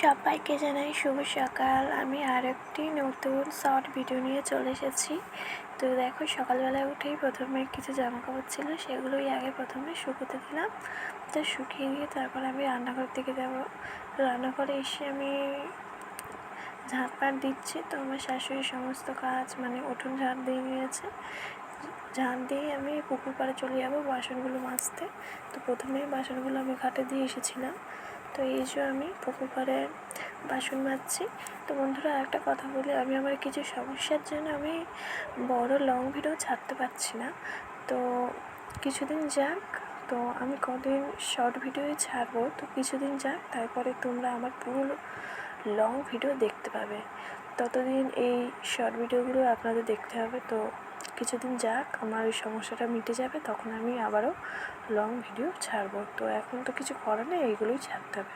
সবাইকে জানাই শুভ সকাল। আমি আরেকটি নতুন শর্ট ভিডিও নিয়ে চলে এসেছি। তো দেখো, সকালবেলায় উঠেই প্রথমে কিছু জামাকাপড় ছিল, সেগুলোই আগে প্রথমে শুকোতে দিলাম। তো শুকিয়ে দিয়ে তারপর আমি রান্নাঘর থেকে যাবো। রান্নাঘরে এসে আমি ঝাঁট দিচ্ছি। তো আমার শাশুড়ি সমস্ত কাজ উঠোন ঝাঁট দিয়ে নিয়েছে। ঝাঁট দিয়ে আমি পুকুর পাড়ে চলে যাবো বাসনগুলো মাজতে। তো প্রথমেই বাসনগুলো আমি ঘাটে দিয়ে এসেছিলাম। তো এই যে আমি পুকুর পাড়ে বাসন মাজছি। তো বন্ধুরা, একটা কথা বলি, আমি আমার কিছু সমস্যার জন্য আমি বড় লং ভিডিও ছাড়তে পারছি না। তো কিছুদিন যাক, তো আমি কদিন শর্ট ভিডিওই ছাড়বো। তো কিছুদিন যাক, তারপরে তোমরা আমার পুরো লং ভিডিও দেখতে পাবে। ততদিন এই শর্ট ভিডিওগুলো আপনাদের দেখতে হবে। তো কিছুদিন যাক, আমার ওই সমস্যাটা মিটে যাবে, তখন আমি আবারও লং ভিডিও ছাড়বো। তো এখন তো কিছু করার নেই, এইগুলোই ছাড়তে হবে।